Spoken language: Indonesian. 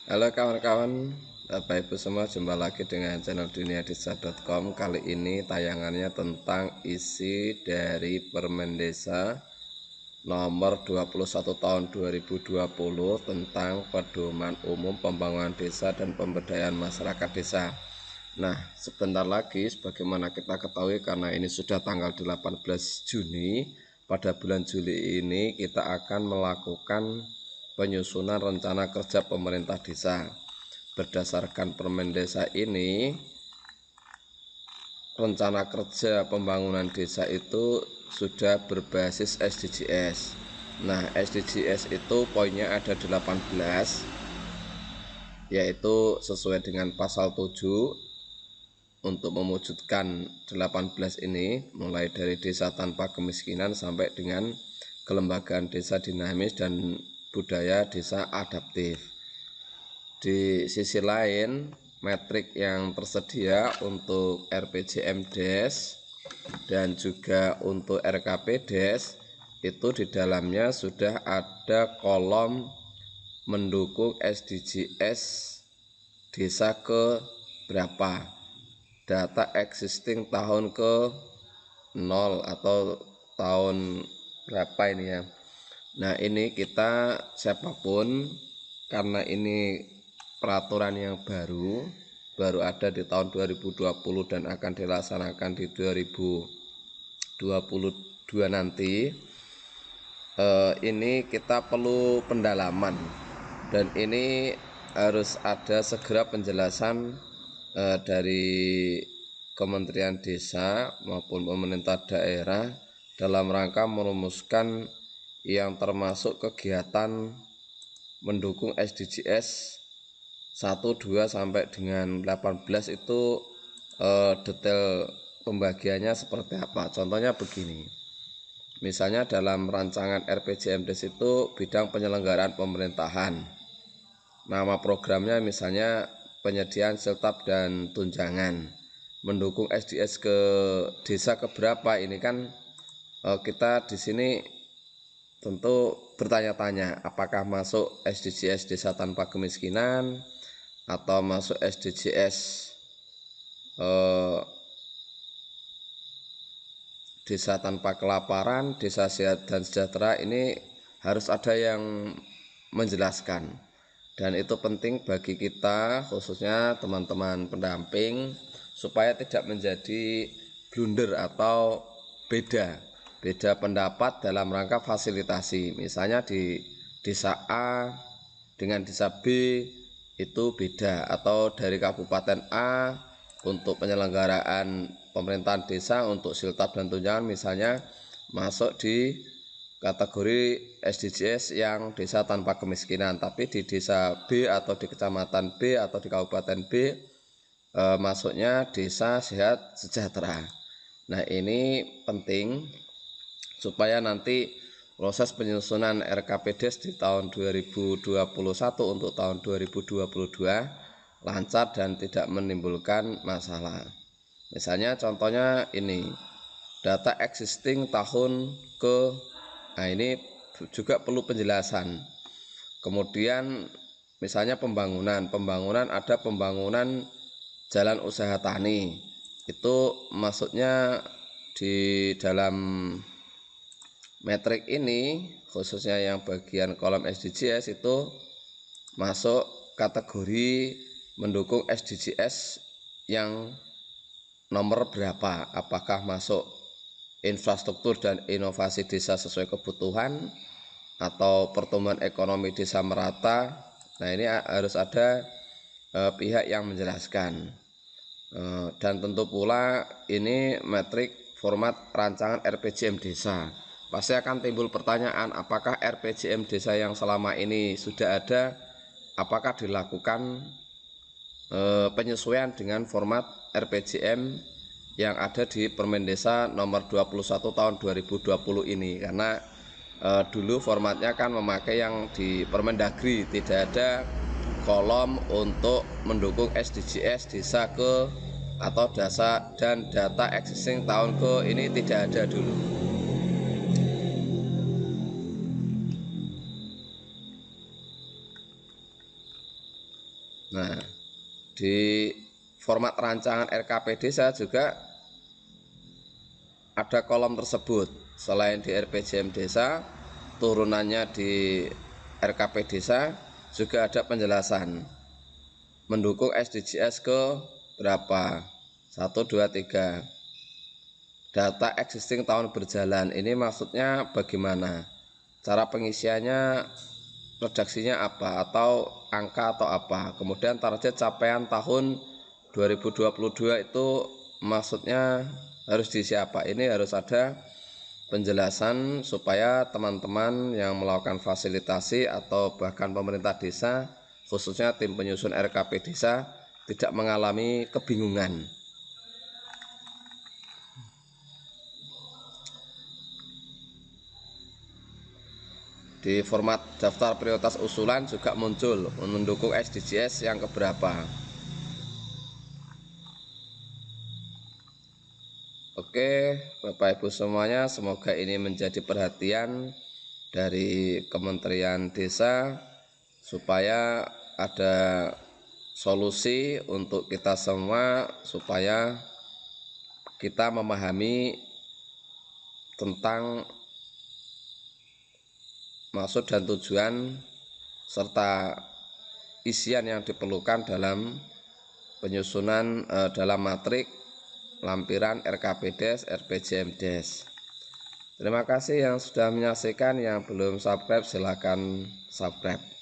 Halo kawan-kawan, Bapak Ibu semua, jumpa lagi dengan channel duniadesa.com. Kali ini tayangannya tentang isi dari Permen Desa nomor 21 tahun 2020 tentang pedoman umum pembangunan desa dan pemberdayaan masyarakat desa. Nah, sebentar lagi sebagaimana kita ketahui, karena ini sudah tanggal 18 Juni, pada bulan Juli ini kita akan melakukan penyusunan rencana kerja pemerintah desa. Berdasarkan Permen Desa ini, rencana kerja pembangunan desa itu sudah berbasis SDGs. Nah, SDGs itu poinnya ada 18, yaitu sesuai dengan pasal 7 untuk mewujudkan 18 ini, mulai dari desa tanpa kemiskinan sampai dengan kelembagaan desa dinamis dan budaya desa adaptif. Di sisi lain, metrik yang tersedia untuk RPJMDes dan juga untuk RKPDes itu di dalamnya sudah ada kolom mendukung SDGs desa ke berapa, data existing tahun ke 0 atau tahun berapa ini ya. Nah, ini kita siapapun, karena ini peraturan yang baru ada di tahun 2020 dan akan dilaksanakan di 2022 nanti, ini kita perlu pendalaman, dan ini harus ada segera penjelasan dari Kementerian Desa maupun pemerintah daerah dalam rangka merumuskan yang termasuk kegiatan mendukung SDGs 1, 2 sampai dengan 18 itu detail pembagiannya seperti apa. Contohnya begini. Misalnya dalam rancangan RPJMDes itu bidang penyelenggaraan pemerintahan. Nama programnya misalnya penyediaan siltap dan tunjangan. Mendukung SDS ke desa keberapa, ini kan kita di sini tentu bertanya-tanya, apakah masuk SDGs desa tanpa kemiskinan atau masuk SDGs desa tanpa kelaparan, desa sehat dan sejahtera. Ini harus ada yang menjelaskan, dan itu penting bagi kita, khususnya teman-teman pendamping, supaya tidak menjadi blunder atau beda pendapat dalam rangka fasilitasi. Misalnya di desa A dengan desa B itu beda, atau dari kabupaten A untuk penyelenggaraan pemerintahan desa untuk siltap dan tunjangan misalnya masuk di kategori SDGs yang desa tanpa kemiskinan, tapi di desa B atau di kecamatan B atau di kabupaten B masuknya desa sehat sejahtera. Nah, ini penting supaya nanti proses penyusunan RKPDes di tahun 2021 untuk tahun 2022 lancar dan tidak menimbulkan masalah. Misalnya contohnya ini, data existing tahun ke, nah ini juga perlu penjelasan. Kemudian misalnya pembangunan ada pembangunan jalan usaha tani, itu maksudnya di dalam metrik ini, khususnya yang bagian kolom SDGs itu masuk kategori mendukung SDGs yang nomor berapa, apakah masuk infrastruktur dan inovasi desa sesuai kebutuhan atau pertumbuhan ekonomi desa merata. Nah, ini harus ada pihak yang menjelaskan, dan tentu pula ini metrik format rancangan RPJM desa. Pasti akan timbul pertanyaan, apakah RPJM desa yang selama ini sudah ada, apakah dilakukan penyesuaian dengan format RPJM yang ada di Permen Desa nomor 21 tahun 2020 ini, karena dulu formatnya kan memakai yang di Permendagri, tidak ada kolom untuk mendukung SDGs desa ke atau desa dan data existing tahun ke, ini tidak ada dulu. Nah, di format rancangan RKP Desa juga ada kolom tersebut. Selain di RPJM Desa, turunannya di RKP Desa juga ada penjelasan mendukung SDGs ke berapa, 1, 2, 3. Data existing tahun berjalan, ini maksudnya bagaimana, cara pengisiannya, redaksinya apa, atau angka atau apa. Kemudian target capaian tahun 2022 itu maksudnya harus diisi apa. Ini harus ada penjelasan supaya teman-teman yang melakukan fasilitasi atau bahkan pemerintah desa, khususnya tim penyusun RKP Desa, tidak mengalami kebingungan. Di format daftar prioritas usulan juga muncul mendukung SDGs yang keberapa. Oke, Bapak Ibu semuanya, semoga ini menjadi perhatian dari Kementerian Desa supaya ada solusi untuk kita semua, supaya kita memahami tentang maksud dan tujuan serta isian yang diperlukan dalam penyusunan dalam matrik lampiran RKP Des, RPJM Des. Terima kasih yang sudah menyaksikan, yang belum subscribe silahkan subscribe.